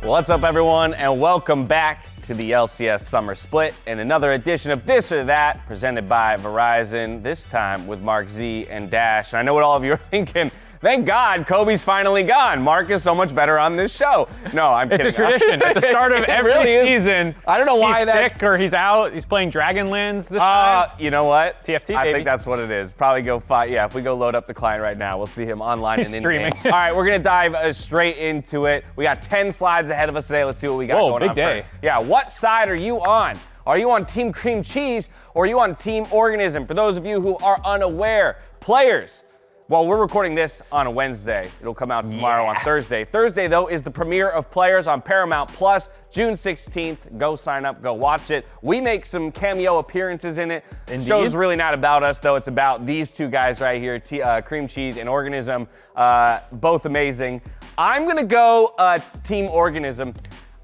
What's up, everyone, and welcome back to the LCS Summer Split and another edition of This or That presented by Verizon, this time with Mark Z and Dash. And I know what all of you are thinking. Thank God Kobe's finally gone. Mark is so much better on this show. No, I'm kidding. It's a tradition. At the start of every season, I don't know why he's that's sick or he's out. He's playing Dragonlands this time. You know what? TFT, I baby. think that's what it is. Probably go find. Yeah, if we go load up the client right now, we'll see him online He's and streaming. in-game. All right, we're gonna dive straight into it. We got 10 slides ahead of us today. Let's see what we got going big on day. first. Yeah, what side are you on? Are you on Team Cream Cheese or are you on Team Organism? For those of you who are unaware, players. Well, we're recording this on a Wednesday. It'll come out tomorrow on Thursday. Thursday, though, is the premiere of Players on Paramount Plus, June 16th. Go sign up, go watch it. We make some cameo appearances in it. Indeed. Show's really not about us, though. It's about these two guys right here, Cream Cheese and Organism. Both amazing. I'm gonna go Team Organism.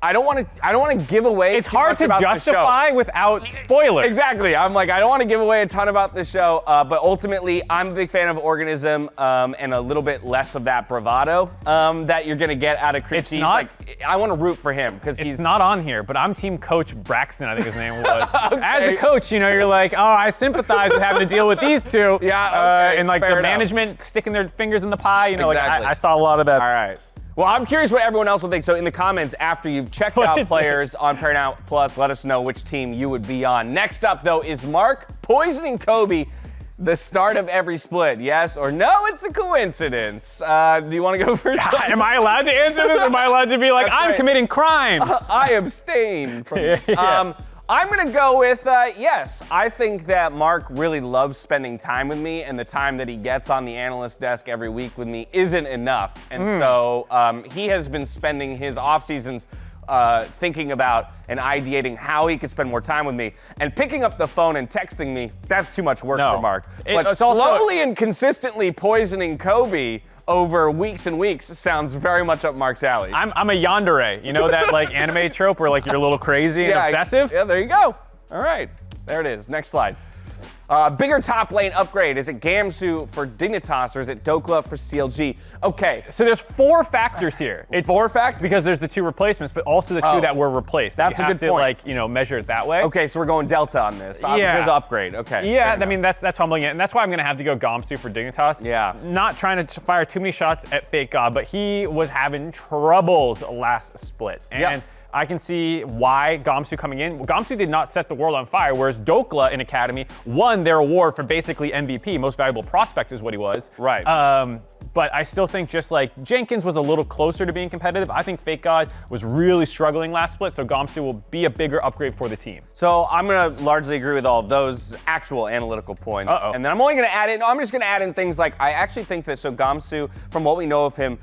I don't want to give away. It's hard to justify without spoilers. Exactly. I'm like, I don't want to give away a ton about the show, but ultimately, I'm a big fan of Organism and a little bit less of that bravado that you're going to get out of Cream Cheese. Like, I want to root for him because he's not on here, but I'm Team Coach Bjergsen, I think his name was. Okay. As a coach, you know, you're like, oh, I sympathize with having to deal with these two. Yeah. Okay, and like fair the enough. management sticking their fingers in the pie. You know, Exactly. like I saw a lot of that. All right. Well, I'm curious what everyone else will think. So in the comments, after you've checked out Players on Paramount Plus, let us know which team you would be on. Next up, though, is Mark poisoning Kobe the start of every split. Yes or no? It's a coincidence. Do you want to go first? Am I allowed to answer this? Or am I allowed to be like, That's I'm right. committing crimes? I abstain from this. Yeah. I'm going to go with yes. I think that Mark really loves spending time with me, and the time that he gets on the analyst desk every week with me isn't enough. And so he has been spending his off seasons thinking about and ideating how he could spend more time with me. And picking up the phone and texting me, that's too much work for Mark. But it's also- slowly and consistently poisoning Kobe over weeks and weeks sounds very much up Mark's alley. I'm a yandere. You know that like anime trope where like you're a little crazy and obsessive? Yeah, there you go. All right, there it is. Next slide. Bigger top lane upgrade. Is it Gamsu for Dignitas or is it Dhokla for CLG? Okay. So there's 4 factors here. It's 4 factors? Because there's the 2 replacements, but also the 2 that were replaced. That's you a have good to point. like, you know, measure it that way. Okay, so we're going Delta on this. Yeah. There's upgrade. Okay. Yeah, fair I enough. mean, that's humbling it. And that's why I'm going to have to go Gamsu for Dignitas. Yeah. Not trying to fire too many shots at Fake God, but he was having troubles last split. And I can see why Gamsu coming in. Gamsu did not set the world on fire, whereas Dhokla in Academy won their award for basically MVP, most valuable prospect is what he was. Right. But I still think just like Jenkins was a little closer to being competitive, I think Fake God was really struggling last split, so Gamsu will be a bigger upgrade for the team. So I'm going to largely agree with all of those actual analytical points. And then I'm only going to add in, I'm just going to add in things like, I actually think that, so Gamsu, from what we know of him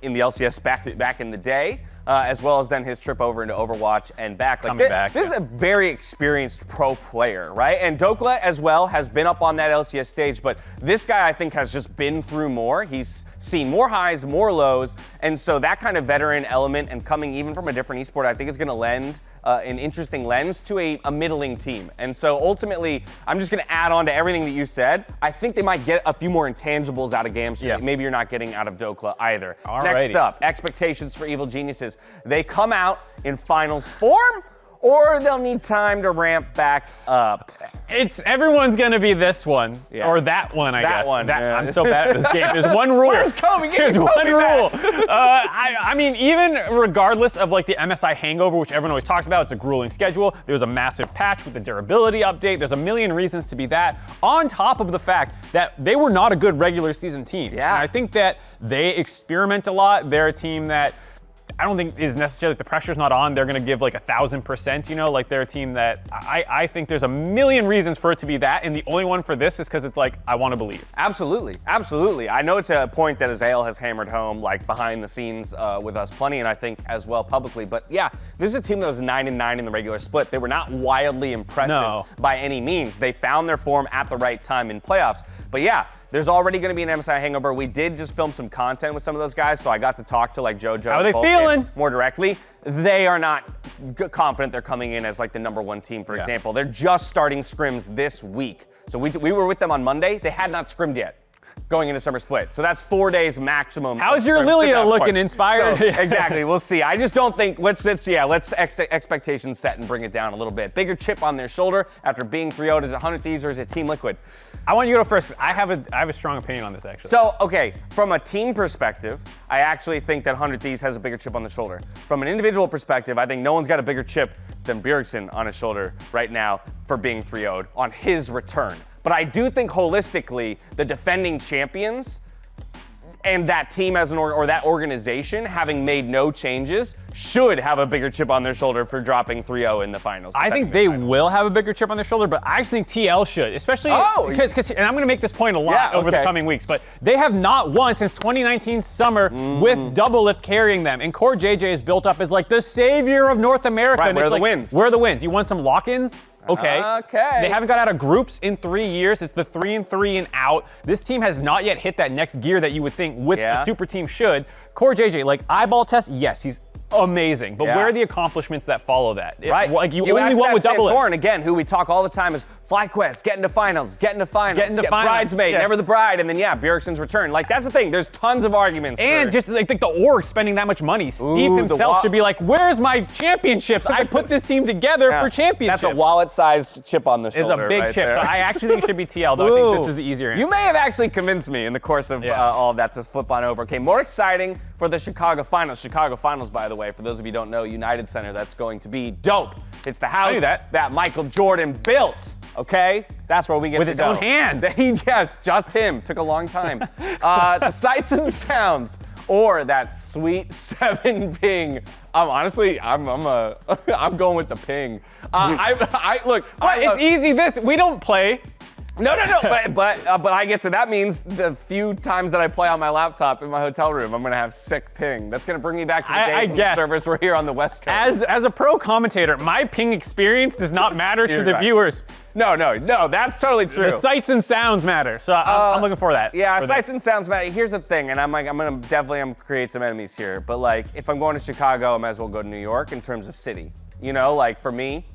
in the LCS back in the day, as well as then his trip over into Overwatch and back. Like this is a very experienced pro player, right? And Dhokla as well has been up on that LCS stage, but this guy I think has just been through more. He's seen more highs, more lows, and so that kind of veteran element and coming even from a different esport I think is going to lend an interesting lens to a middling team. And so ultimately, I'm just going to add on to everything that you said. I think they might get a few more intangibles out of Gamsu that maybe you're not getting out of Dhokla either. Alrighty. Next up, expectations for Evil Geniuses. They come out in finals form, or they'll need time to ramp back up. Everyone's gonna be this one or that one, I guess. That one. I'm so bad at this game. There's one rule. Where's Kobe? There's one rule. I mean, even regardless of like the MSI hangover, which everyone always talks about, it's a grueling schedule. There's a massive patch with the durability update. There's a million reasons to be that. On top of the fact that they were not a good regular season team. Yeah. And I think that they experiment a lot. They're a team that I don't think is necessarily, the pressure's not on, they're going to give like 1,000%, you know, like they're a team that I think there's a million reasons for it to be that, and the only one for this is because it's like, I want to believe. Absolutely, absolutely. I know it's a point that Azael has hammered home, like behind the scenes with us plenty, and I think as well publicly, but yeah, this is a team that was 9-9 in the regular split. They were not wildly impressive by any means. They found their form at the right time in playoffs, but yeah, there's already going to be an MSI hangover. We did just film some content with some of those guys, so I got to talk to like Jojo. How are they feeling? More directly. They are not confident they're coming in as like the #1 team, for example. They're just starting scrims this week. So we were with them on Monday. They had not scrimmed yet. going into Summer Split. So that's 4 days maximum. How's your Lilia looking? Inspired? So, exactly. We'll see. I just don't think, let's expectations set and bring it down a little bit. Bigger chip on their shoulder after being 3-0'd. Is it 100 Thieves or is it Team Liquid? I want you to go first, because I have a strong opinion on this, actually. So, okay, from a team perspective, I actually think that 100 Thieves has a bigger chip on the shoulder. From an individual perspective, I think no one's got a bigger chip than Bjergsen on his shoulder right now for being 3-0'd on his return. But I do think holistically, the defending champions and that team as or that organization, having made no changes, should have a bigger chip on their shoulder for dropping 3-0 in the finals. I think they will have a bigger chip on their shoulder, but I actually think TL should, especially because, and I'm going to make this point a lot over the coming weeks, but they have not won since 2019 summer with Double Lift carrying them. And Core JJ is built up as like the savior of North America. Right, and where are the like, wins? Where are the wins? You want some lock-ins? Okay. Okay. They haven't got out of groups in 3 years. It's the 3-3 and out. This team has not yet hit that next gear that you would think with a super team should. Core JJ, like eyeball test, yes, he's amazing. But where are the accomplishments that follow that? Right. Like you only won with Double Lift. Again, who we talk all the time is FlyQuest, get into finals, bridesmaid, Yeah. never the bride, and then Bjergsen's return. Like that's the thing. There's tons of arguments. And just like the org spending that much money. Steve himself should be like, where's my championships? I put this team together for championships. That's a wallet-sized chip on the shoulder. It's a big right chip. there. So I actually think it should be TL, though. I think this is the easier answer. You may have actually convinced me in the course of all of that to flip on over. Okay, more exciting for the Chicago Finals. Chicago Finals, by the way, for those of you who don't know, United Center, that's going to be dope. It's the house that Michael Jordan built, okay? That's where we get with to his go. own hands. Yes, just him. Took a long time. The sights and sounds, or that sweet 7 ping. Honestly, I'm going with the ping. It's easy. We don't play. No, but I get to, that means the few times that I play on my laptop in my hotel room, I'm gonna have sick ping. That's gonna bring me back to the days when the servers were here on the West Coast. As a pro commentator, my ping experience does not matter to the viewers. No, that's totally true. The sights and sounds matter, so I'm looking for that. Yeah, sights and sounds matter. Here's the thing, and I'm gonna create some enemies here, but like, if I'm going to Chicago, I might as well go to New York in terms of city. You know, like for me,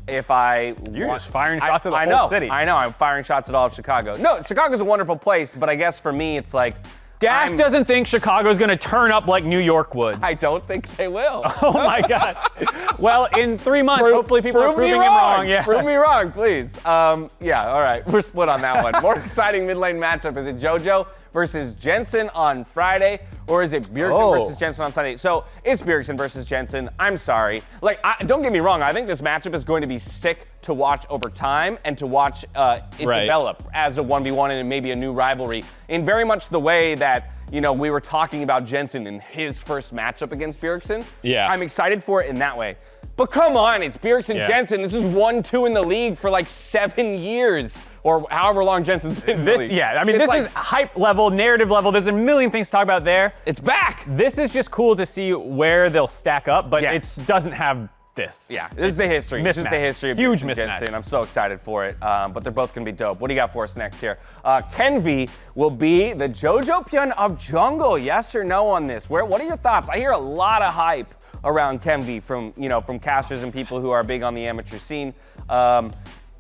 You're just firing shots at the whole city. I know, I'm firing shots at all of Chicago. No, Chicago's a wonderful place, but I guess for me, it's like, Dash doesn't think Chicago's going to turn up like New York would. I don't think they will. Oh my God. Well, in 3 months, hopefully people are proving him wrong. Yeah. Prove me wrong, please. All right, we're split on that one. More exciting mid lane matchup. Is it Jojo versus Jensen on Friday, or is it Bjergsen versus Jensen on Sunday? So it's Bjergsen versus Jensen. I'm sorry. Like, don't get me wrong. I think this matchup is going to be sick to watch over time and to watch it develop as a 1v1 and maybe a new rivalry in very much the way that, you know, we were talking about Jensen in his first matchup against Bjergsen. Yeah. I'm excited for it in that way. But come on, it's Bjergsen Jensen. This is 1-2 in the league for like 7 years. Or however long Jensen's been in the league. Yeah, I mean, this is hype level, narrative level. There's a million things to talk about there. It's back. This is just cool to see where they'll stack up, but it doesn't have this. Yeah, this is the history. This is the history of huge mismatch. Jensen. I'm so excited for it. But they're both going to be dope. What do you got for us next here? Kenvi will be the Jojopyun of jungle. Yes or no on this? What are your thoughts? I hear a lot of hype around Kenvi from casters and people who are big on the amateur scene.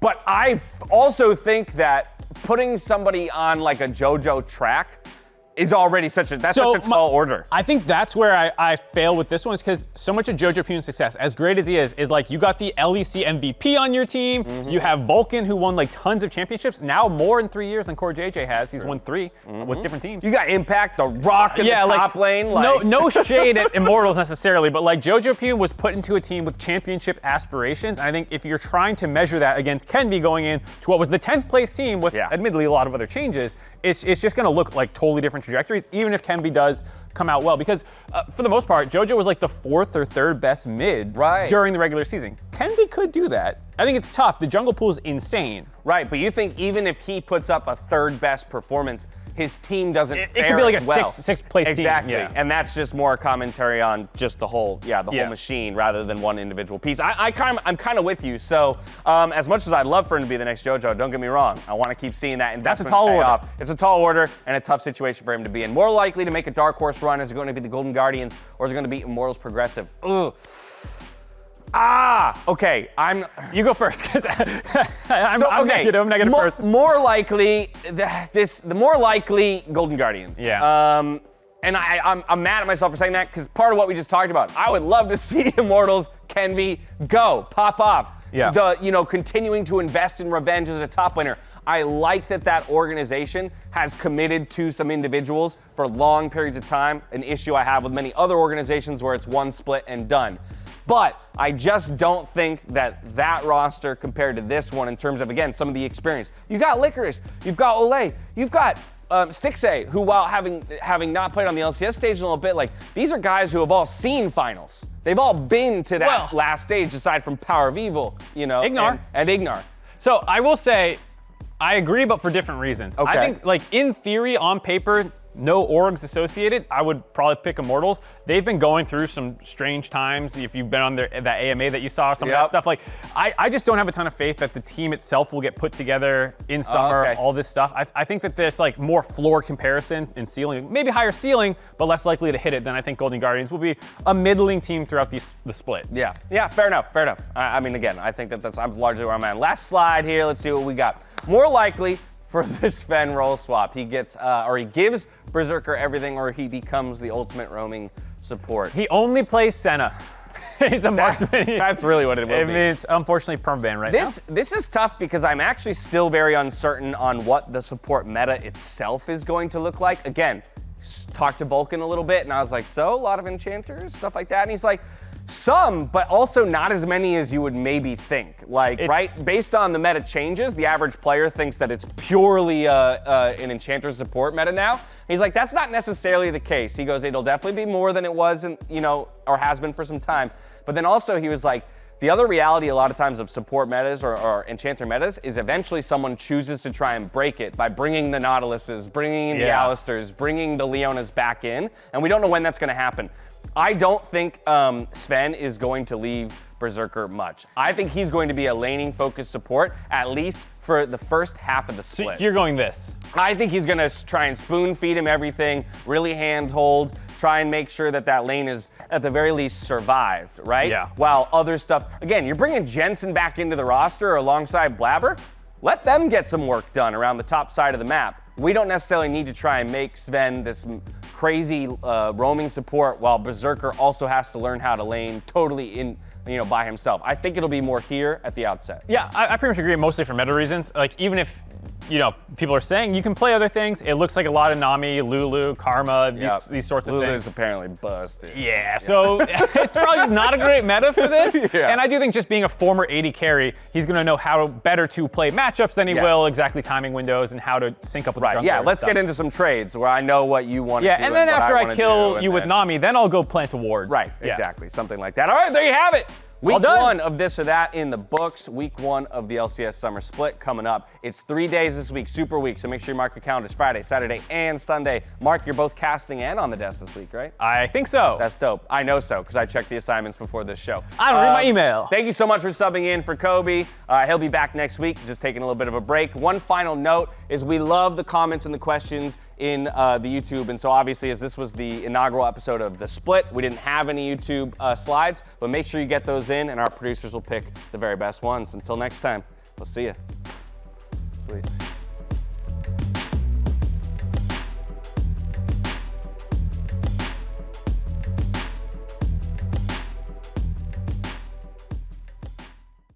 But I also think that putting somebody on like a JoJo track is already such a tall order. I think that's where I fail with this one, is because so much of Jojopyun's success, as great as he is like you got the LEC MVP on your team. You have Vulcan, who won like tons of championships, now more in 3 years than Core JJ has. He's won 3 with different teams. You got Impact, the Rock in the top lane. Like. No shade at Immortals necessarily, but like Jojopyun was put into a team with championship aspirations. And I think if you're trying to measure that against Kenvi going in to what was the 10th place team with admittedly a lot of other changes, it's just going to look like totally different trajectories, even if Kenvi does come out well. Because for the most part, JoJo was like the 4th or 3rd best mid during the regular season. Kenvi could do that. I think it's tough. The jungle pool is insane. Right, but you think even if he puts up a 3rd best performance, his team doesn't fare it could be like as a well. sixth place team. Exactly, Yeah. and that's just more commentary on just the whole machine rather than one individual piece. I'm kind of with you. So as much as I'd love for him to be the next JoJo, don't get me wrong. I want to keep seeing that investment pay off. It's a tall order and a tough situation for him to be in. More likely to make a dark horse run, is it going to be the Golden Guardians or is it going to be Immortals Progressive? Ugh. Okay, You go first, because I'm negative. I'm negative first. More likely, the more likely Golden Guardians. Yeah. And I'm mad at myself for saying that, because part of what we just talked about, I would love to see Immortals, Kenvi, pop off. Yeah. Continuing to invest in revenge as a top laner. I like that organization has committed to some individuals for long periods of time, an issue I have with many other organizations where it's one split and done. But I just don't think that roster compared to this one in terms of, again, some of the experience. You got Licorice, you've got Olay, you've got Stixay, who while having not played on the LCS stage in a little bit, like, these are guys who have all seen finals. They've all been to that last stage, aside from Power of Evil, Ignar. And Ignar. So I will say, I agree, but for different reasons. Okay. I think, like, in theory, on paper, no orgs associated, I would probably pick Immortals. They've been going through some strange times. If you've been on that AMA that you saw, some of that stuff, like, I just don't have a ton of faith that the team itself will get put together in summer, all this stuff. I think that there's, like, more floor comparison in ceiling, maybe higher ceiling, but less likely to hit it than I think Golden Guardians will be a middling team throughout the split. Yeah, fair enough. I mean, again, I think that's I'm largely where I'm at. Last slide here, let's see what we got. More likely for this Zven role swap, he gets, or he gives Berserker everything, or he becomes the ultimate roaming support. He only plays Senna. He's a marksman. That's really what it will be. It's unfortunately permaban right now. This is tough because I'm actually still very uncertain on what the support meta itself is going to look like. Again, talked to Vulcan a little bit, and I was like, so, a lot of enchanters, stuff like that, and he's like, some, but also not as many as you would maybe think. Like, right, based on the meta changes, the average player thinks that it's purely an enchanter support meta now. He's like, that's not necessarily the case. He goes, it'll definitely be more than it was, or has been for some time. But then also he was like, the other reality a lot of times of support metas or enchanter metas is eventually someone chooses to try and break it by bringing the Nautiluses, bringing in the Alistairs, bringing the Leonas back in, and we don't know when that's going to happen. I don't think Zven is going to leave Berserker much. I think he's going to be a laning-focused support, at least for the first half of the split. So you're going this? I think he's going to try and spoon-feed him everything, really handhold, try and make sure that lane is, at the very least, survived, right? Yeah. While other stuff, again, you're bringing Jensen back into the roster alongside Blabber. Let them get some work done around the top side of the map. We don't necessarily need to try and make Zven this crazy roaming support while Berserker also has to learn how to lane totally by himself. I think it'll be more here at the outset. Yeah, I pretty much agree, mostly for meta reasons. Like, even if, people are saying you can play other things, it looks like a lot of Nami, Lulu, Karma, these sorts of things. Lulu's apparently busted. Yeah, so it's probably just not a great meta for this. And I do think just being a former AD carry, he's going to know how better to play matchups than he will exactly timing windows and how to sync up with the jungler. Yeah, let's get into some trades where I know what you want to do. Yeah, and then after I kill you with Nami, then I'll go plant a ward. Right, exactly, something like that. All right, there you have it. Week one of this or that in the books. Week one of the LCS Summer Split coming up. It's 3 days this week, super week, so make sure you mark your calendars Friday, Saturday, and Sunday. Mark, you're both casting and on the desk this week, right? I think so. That's dope. I know so, because I checked the assignments before this show. I don't read my email. Thank you so much for subbing in for Kobe. He'll be back next week, just taking a little bit of a break. One final note is we love the comments and the questions in the YouTube, and so obviously, as this was the inaugural episode of The Split, we didn't have any YouTube slides, but make sure you get those in, and our producers will pick the very best ones. Until next time, we'll see you. Sweet.